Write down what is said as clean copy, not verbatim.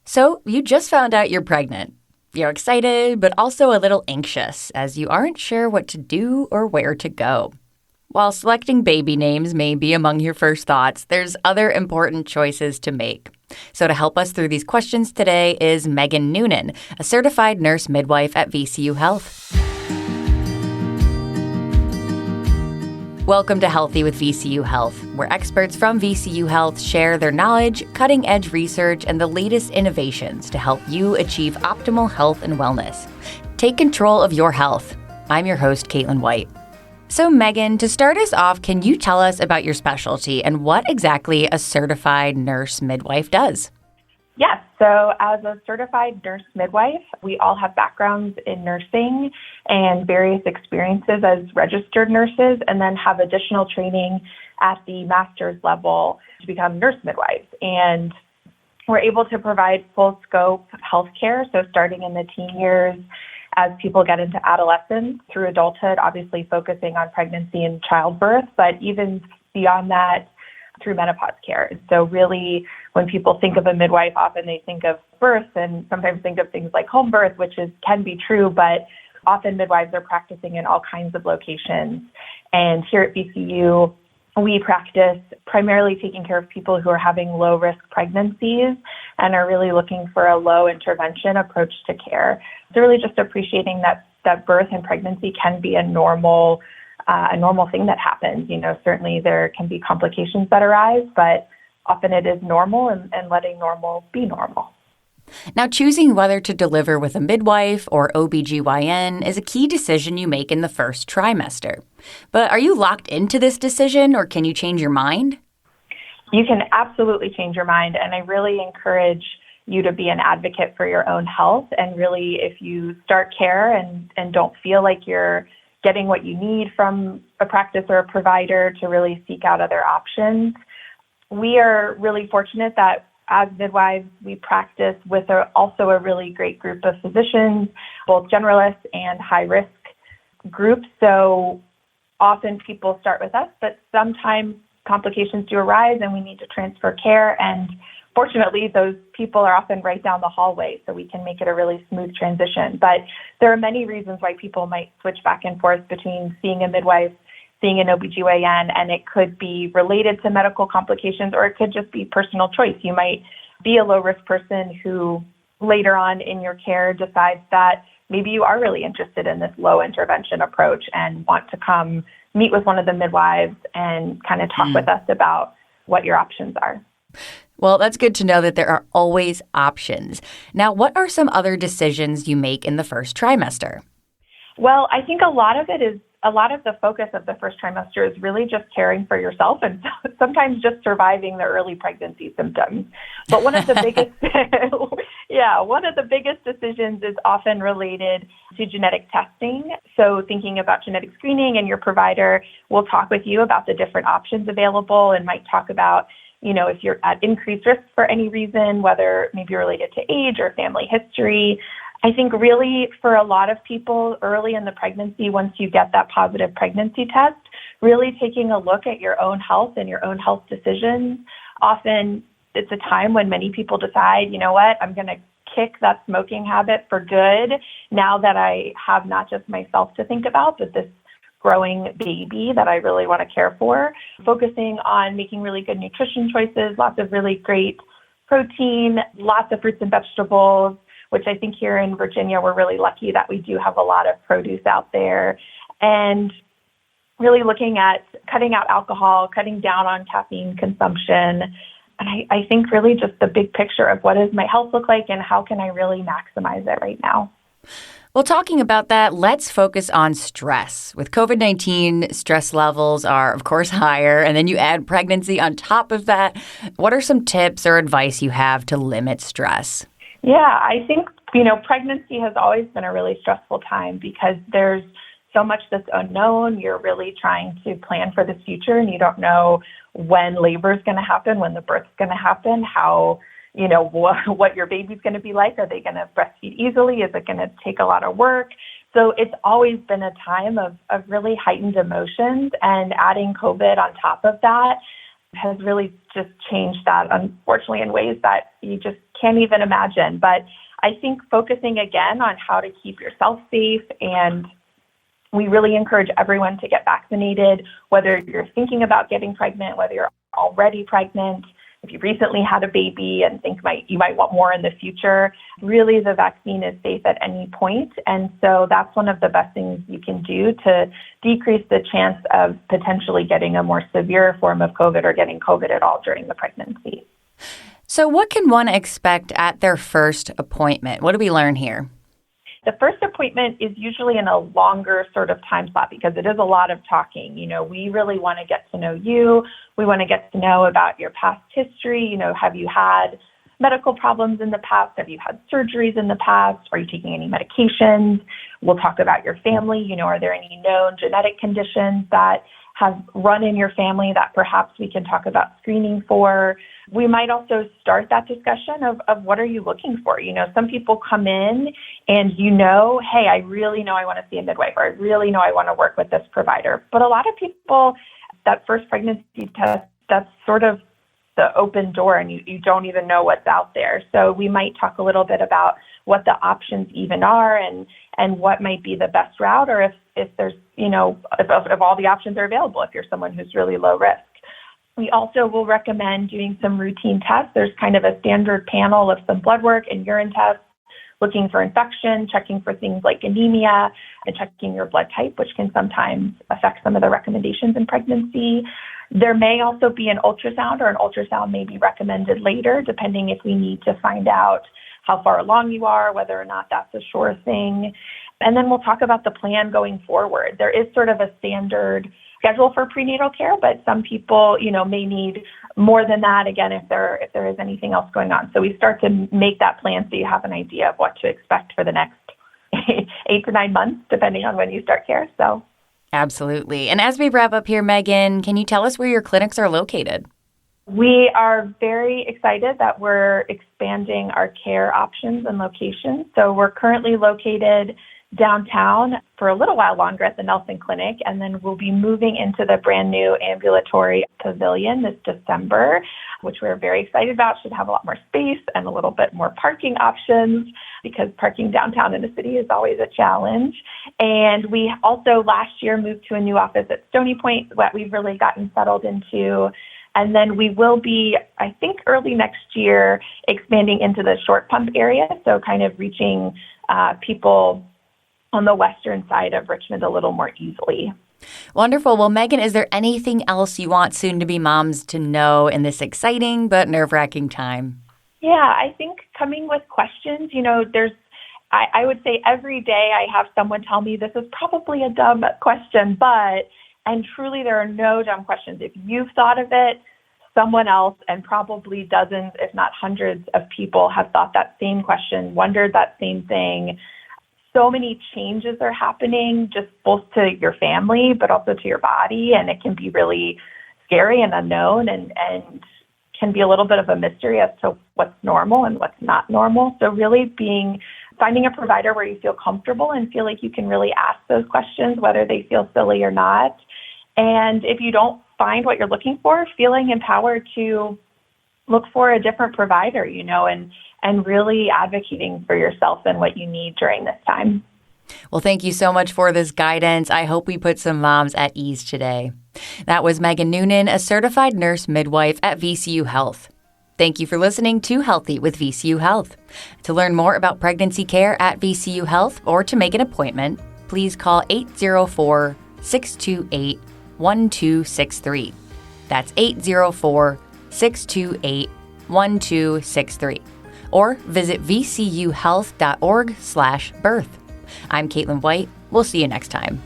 So you just found out you're pregnant. You're excited, but also a little anxious as you aren't sure what to do or where to go. While selecting baby names may be among your first thoughts, there's other important choices to make. So to help us through these questions today is Meghan Noonan, a certified nurse midwife at VCU Health. Welcome to Healthy with VCU Health, where experts from VCU Health share their knowledge, cutting-edge research, and the latest innovations to help you achieve optimal health and wellness. Take control of your health. I'm your host, Caitlin White. So Meghan, to start us off, can you tell us about your specialty and what exactly a certified nurse midwife does? Yes. So as a certified nurse midwife, we all have backgrounds in nursing and various experiences as registered nurses, and then have additional training at the master's level to become nurse midwives. And we're able to provide full scope healthcare. So starting in the teen years, as people get into adolescence through adulthood, obviously focusing on pregnancy and childbirth, but even beyond that, through menopause care. So really, when people think of a midwife, often they think of birth and sometimes think of things like home birth, which can be true, but often midwives are practicing in all kinds of locations. And here at VCU, we practice primarily taking care of people who are having low-risk pregnancies and are really looking for a low-intervention approach to care. So really just appreciating that birth and pregnancy can be a normal thing that happens. Certainly there can be complications that arise, but often it is normal and letting normal be normal. Now, choosing whether to deliver with a midwife or OB-GYN is a key decision you make in the first trimester. But are you locked into this decision, or can you change your mind? You can absolutely change your mind, and I really encourage you to be an advocate for your own health. And really, if you start care and don't feel like you're getting what you need from a practice or a provider, to really seek out other options. We are really fortunate that as midwives, we practice with also a really great group of physicians, both generalists and high-risk groups. So often people start with us, but sometimes complications do arise and we need to transfer care. And fortunately, those people are often right down the hallway, so we can make it a really smooth transition. But there are many reasons why people might switch back and forth between seeing a midwife, seeing an OB-GYN, and it could be related to medical complications, or it could just be personal choice. You might be a low-risk person who later on in your care decides that maybe you are really interested in this low-intervention approach and want to come meet with one of the midwives and kind of talk with us about what your options are. Well, that's good to know that there are always options. Now, what are some other decisions you make in the first trimester? Well, I think a lot of the focus of the first trimester is really just caring for yourself and sometimes just surviving the early pregnancy symptoms. But one of the biggest, one of the biggest decisions is often related to genetic testing. So thinking about genetic screening, and your provider will talk with you about the different options available and might talk about, if you're at increased risk for any reason, whether maybe related to age or family history. I think really for a lot of people early in the pregnancy, once you get that positive pregnancy test, really taking a look at your own health and your own health decisions. Often it's a time when many people decide, you know what, I'm going to kick that smoking habit for good now that I have not just myself to think about, but this growing baby that I really want to care for, focusing on making really good nutrition choices, lots of really great protein, lots of fruits and vegetables, which I think here in Virginia, we're really lucky that we do have a lot of produce out there, and really looking at cutting out alcohol, cutting down on caffeine consumption. And I think really just the big picture of what does my health look like and how can I really maximize it right now. Well, talking about that, let's focus on stress. With COVID-19, stress levels are, of course, higher, and then you add pregnancy on top of that. What are some tips or advice you have to limit stress? Yeah, I think, pregnancy has always been a really stressful time because there's so much that's unknown. You're really trying to plan for the future, and you don't know when labor is going to happen, when the birth's going to happen, how what your baby's going to be like. Are they going to breastfeed easily? Is it going to take a lot of work? So it's always been a time of really heightened emotions, and adding COVID on top of that, has really just changed that, unfortunately, in ways that you just can't even imagine. But I think focusing again on how to keep yourself safe, and we really encourage everyone to get vaccinated, whether you're thinking about getting pregnant, whether you're already pregnant, if you recently had a baby and think you might want more in the future. Really, the vaccine is safe at any point. And so that's one of the best things you can do to decrease the chance of potentially getting a more severe form of COVID or getting COVID at all during the pregnancy. So what can one expect at their first appointment? What do we learn here? The first appointment is usually in a longer sort of time slot because it is a lot of talking. We really want to get to know you. We want to get to know about your past history. Have you had medical problems in the past? Have you had surgeries in the past? Are you taking any medications? We'll talk about your family. Are there any known genetic conditions that have run in your family that perhaps we can talk about screening for? We might also start that discussion of what are you looking for? Some people come in and hey, I really know I want to see a midwife, or I really know I want to work with this provider. But a lot of people, that first pregnancy test, that's sort of the open door, and you don't even know what's out there. So we might talk a little bit about what the options even are and what might be the best route, or if there's, if all the options are available, if you're someone who's really low risk. We also will recommend doing some routine tests. There's kind of a standard panel of some blood work and urine tests, looking for infection, checking for things like anemia, and checking your blood type, which can sometimes affect some of the recommendations in pregnancy. There may also be an ultrasound, or an ultrasound may be recommended later, depending if we need to find out how far along you are, whether or not that's a sure thing. And then we'll talk about the plan going forward. There is sort of a standard schedule for prenatal care, but some people, may need more than that, again, if there is anything else going on. So we start to make that plan so you have an idea of what to expect for the next 8 to 9 months, depending on when you start care. So. Absolutely. And as we wrap up here, Meghan, can you tell us where your clinics are located? We are very excited that we're expanding our care options and locations. So we're currently located downtown for a little while longer at the Nelson Clinic, and then we'll be moving into the brand new ambulatory pavilion this December, which we're very excited about. Should have a lot more space and a little bit more parking options, because parking downtown in the city is always a challenge. And we also last year moved to a new office at Stony Point that we've really gotten settled into. And then we will be, I think, early next year expanding into the short pump area, so kind of reaching people on the western side of Richmond a little more easily. Wonderful. Well, Meghan, is there anything else you want soon-to-be moms to know in this exciting but nerve-wracking time? Yeah, I think coming with questions, I would say every day I have someone tell me this is probably a dumb question, and truly there are no dumb questions. If you've thought of it, someone else, and probably dozens, if not hundreds of people have thought that same question, wondered that same thing. So many changes are happening, just both to your family, but also to your body. And it can be really scary and unknown, and can be a little bit of a mystery as to what's normal and what's not normal. So really finding a provider where you feel comfortable and feel like you can really ask those questions, whether they feel silly or not. And if you don't find what you're looking for, feeling empowered to look for a different provider, and really advocating for yourself and what you need during this time. Well, thank you so much for this guidance. I hope we put some moms at ease today. That was Meghan Noonan, a certified nurse midwife at VCU Health. Thank you for listening to Healthy with VCU Health. To learn more about pregnancy care at VCU Health or to make an appointment, please call 804-628-1263. That's 804-628-1263. Or visit vcuhealth.org/birth. I'm Caitlin White. We'll see you next time.